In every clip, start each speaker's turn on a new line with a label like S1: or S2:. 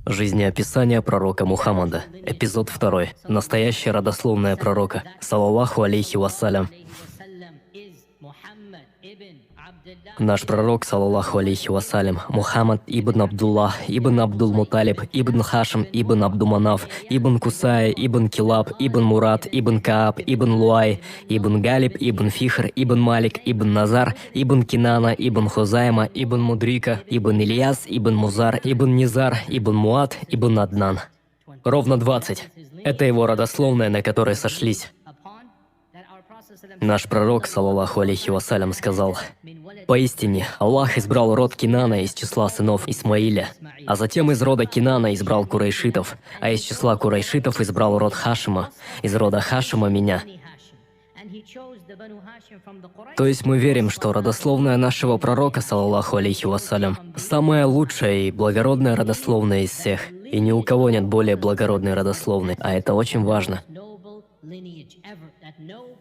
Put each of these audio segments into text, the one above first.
S1: Жизнеописание пророка Мухаммада. Эпизод 2. Настоящее родословное пророка. Салаллаху алейхи вассалям. Наш пророк, салаллаху алейхи вассалям, Мухаммад ибн Абдуллах, ибн Абдул-Муталиб, ибн Хашим, ибн Абдуманаф, ибн Кусай, ибн Килаб, ибн Мурат, ибн Кааб, ибн Луай, ибн Галиб, ибн Фихр, ибн Малик, ибн Назар, ибн Кинана, ибн Хузайма, ибн Мудрика, ибн Ильяс, ибн Музар, ибн Низар, ибн Муад, ибн Аднан. Ровно 20. Это его родословное, на которой сошлись. Наш пророк, салаллаху алейхи вассалям, сказал: «Поистине, Аллах избрал род Кинана из числа сынов Исмаиля, а затем из рода Кинана избрал курайшитов, а из числа курайшитов избрал род Хашима, из рода Хашима меня». То есть мы верим, что родословная нашего пророка, салаллаху алейхи вассалям, самая лучшая и благородная родословная из всех. И ни у кого нет более благородной родословной, а это очень важно.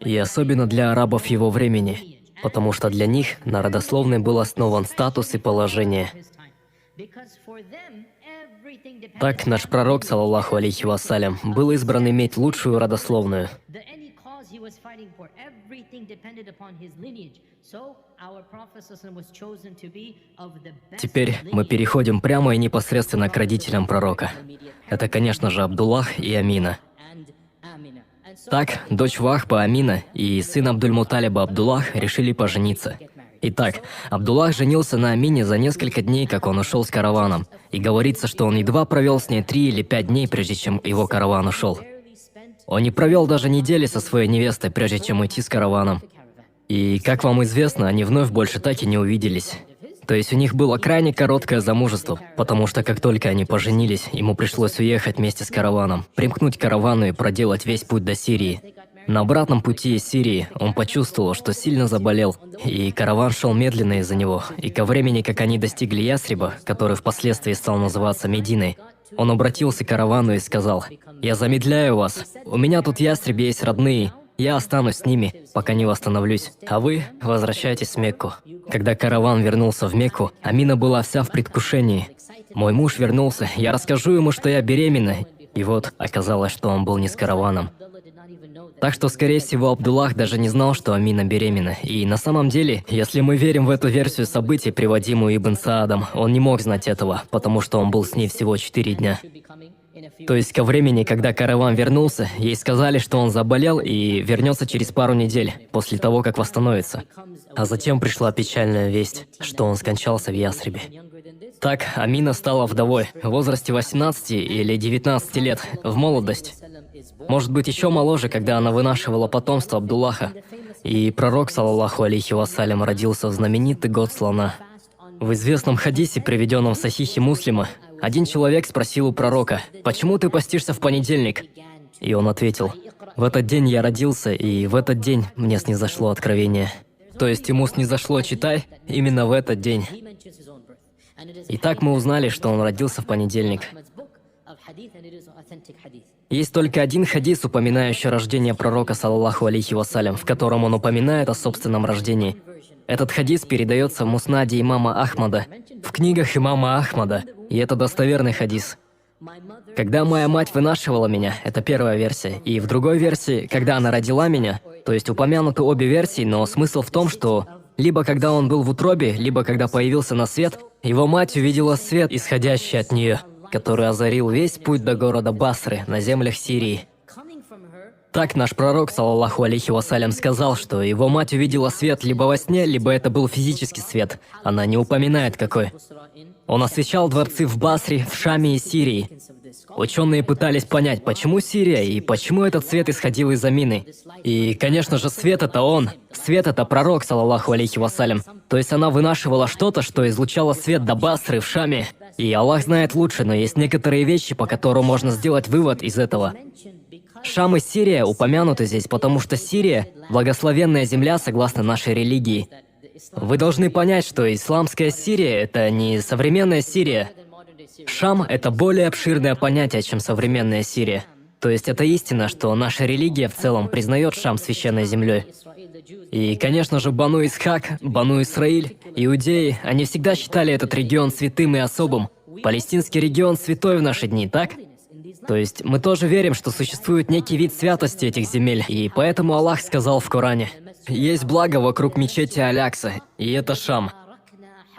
S1: И особенно для арабов его времени, потому что для них на родословной был основан статус и положение. Так наш пророк, салаллаху алейхи вассалям, был избран иметь лучшую родословную. Теперь мы переходим прямо и непосредственно к родителям пророка. Это, конечно же, Абдуллах и Амина. Так, дочь Вахба Амина и сын Абдуль-Муталиба Абдуллах решили пожениться. Итак, Абдуллах женился на Амине за несколько дней, как он ушел с караваном. И говорится, что он едва провел с ней 3 или 5 дней, прежде чем его караван ушел. Он не провел даже недели со своей невестой, прежде чем уйти с караваном. И, как вам известно, они вновь больше так и не увиделись. То есть у них было крайне короткое замужество, потому что как только они поженились, ему пришлось уехать вместе с караваном, примкнуть к каравану и проделать весь путь до Сирии. На обратном пути из Сирии он почувствовал, что сильно заболел, и караван шел медленно из-за него. И ко времени, как они достигли Ясриба, который впоследствии стал называться Мединой, он обратился к каравану и сказал: «Я замедляю вас. У меня тут в Ясрибе есть родные. Я останусь с ними, пока не восстановлюсь, а вы возвращайтесь в Мекку». Когда караван вернулся в Мекку, Амина была вся в предвкушении. «Мой муж вернулся, я расскажу ему, что я беременна». И вот, оказалось, что он был не с караваном. Так что, скорее всего, Абдуллах даже не знал, что Амина беременна. И на самом деле, если мы верим в эту версию событий, приводимую Ибн Саадом, он не мог знать этого, потому что он был с ней всего 4 дня. То есть ко времени, когда караван вернулся, ей сказали, что он заболел и вернется через пару недель, после того, как восстановится. А затем пришла печальная весть, что он скончался в Ясрибе. Так, Амина стала вдовой в возрасте 18 или 19 лет, в молодость. Может быть, еще моложе, когда она вынашивала потомство Абдуллаха. И пророк, салаллаху алейхи вассалям, родился в знаменитый год слона. В известном хадисе, приведенном в Сахихе Муслима, один человек спросил у пророка: «Почему ты постишься в понедельник?» И он ответил: «В этот день я родился, и в этот день мне снизошло откровение». То есть ему снизошло, читай, именно в этот день. И так мы узнали, что он родился в понедельник. Есть только один хадис, упоминающий рождение пророка, салаллаху алейхи вассалям, в котором он упоминает о собственном рождении. Этот хадис передается в Муснаде имама Ахмада, в книгах имама Ахмада, и это достоверный хадис. Когда моя мать вынашивала меня, это первая версия, и в другой версии, когда она родила меня, то есть упомянуты обе версии, но смысл в том, что либо когда он был в утробе, либо когда появился на свет, его мать увидела свет, исходящий от нее, который озарил весь путь до города Басры на землях Сирии. Так наш пророк, салаллаху алейхи вассалям, сказал, что его мать увидела свет либо во сне, либо это был физический свет. Она не упоминает какой. Он освещал дворцы в Басре, в Шаме и Сирии. Ученые пытались понять, почему Сирия и почему этот свет исходил из Амины. И, конечно же, свет — это он. Свет — это пророк, салаллаху алейхи вассалям. То есть она вынашивала что-то, что излучало свет до Басры в Шаме. И Аллах знает лучше, но есть некоторые вещи, по которым можно сделать вывод из этого. Шам и Сирия упомянуты здесь, потому что Сирия – благословенная земля согласно нашей религии. Вы должны понять, что исламская Сирия – это не современная Сирия. Шам – это более обширное понятие, чем современная Сирия. То есть это истина, что наша религия в целом признает Шам священной землей. И, конечно же, Бану Исхак, Бану Исраиль, иудеи, они всегда считали этот регион святым и особым, Палестинский регион святой в наши дни, так? То есть мы тоже верим, что существует некий вид святости этих земель, и поэтому Аллах сказал в Коране: «Есть благо вокруг мечети Алякса, и это Шам».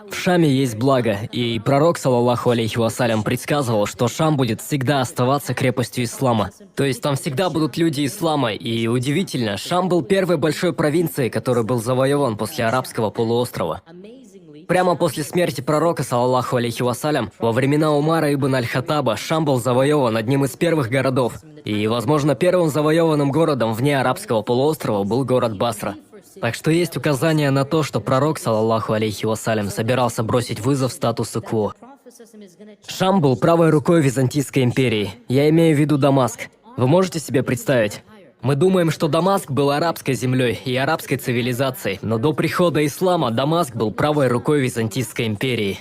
S1: В Шаме есть благо, и пророк, саллаллаху алейхи вассалям, предсказывал, что Шам будет всегда оставаться крепостью ислама. То есть там всегда будут люди ислама, и удивительно, Шам был первой большой провинцией, который был завоеван после арабского полуострова. Прямо после смерти пророка, саллаллаху алейхи вассалям, во времена Умара ибн аль-Хаттаба, Шам был завоеван одним из первых городов. И, возможно, первым завоеванным городом вне арабского полуострова был город Басра. Так что есть указания на то, что пророк, саллаллаху алейхи вассалям, собирался бросить вызов статусу кво. Шам был правой рукой Византийской империи. Я имею в виду Дамаск. Вы можете себе представить? Мы думаем, что Дамаск был арабской землей и арабской цивилизацией, но до прихода ислама Дамаск был правой рукой Византийской империи.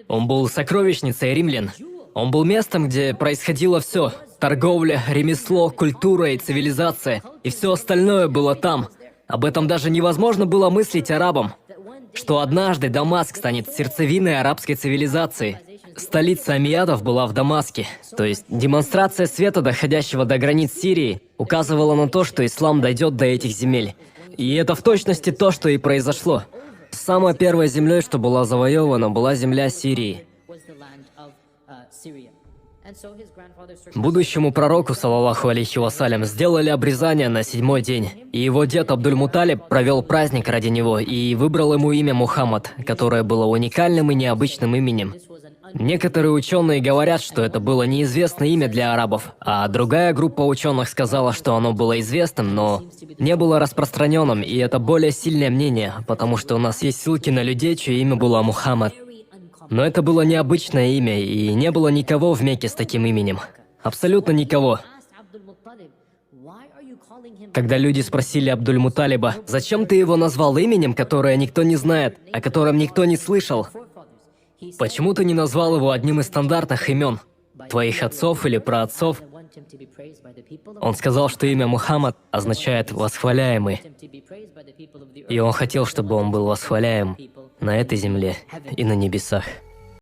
S1: Он был сокровищницей римлян. Он был местом, где происходило все. Торговля, ремесло, культура и цивилизация. И все остальное было там. Об этом даже невозможно было мыслить арабам. Что однажды Дамаск станет сердцевиной арабской цивилизации. Столица аммиядов была в Дамаске. То есть демонстрация света, доходящего до границ Сирии, указывала на то, что ислам дойдет до этих земель. И это в точности то, что и произошло. Самой первой землей, что была завоевана, была земля Сирии. Будущему пророку, саллаллаху алейхи вассалям, сделали обрезание на 7-й день, и его дед Абдуль-Муталиб провел праздник ради него и выбрал ему имя Мухаммад, которое было уникальным и необычным именем. Некоторые ученые говорят, что это было неизвестное имя для арабов, а другая группа ученых сказала, что оно было известным, но не было распространенным, и это более сильное мнение, потому что у нас есть ссылки на людей, чье имя было Мухаммад. Но это было необычное имя, и не было никого в Мекке с таким именем. Абсолютно никого. Когда люди спросили Абдуль-Муталиба: «Зачем ты его назвал именем, которое никто не знает, о котором никто не слышал? Почему ты не назвал его одним из стандартных имен, твоих отцов или праотцов?» Он сказал, что имя Мухаммад означает «восхваляемый». И он хотел, чтобы он был восхваляем на этой земле и на небесах.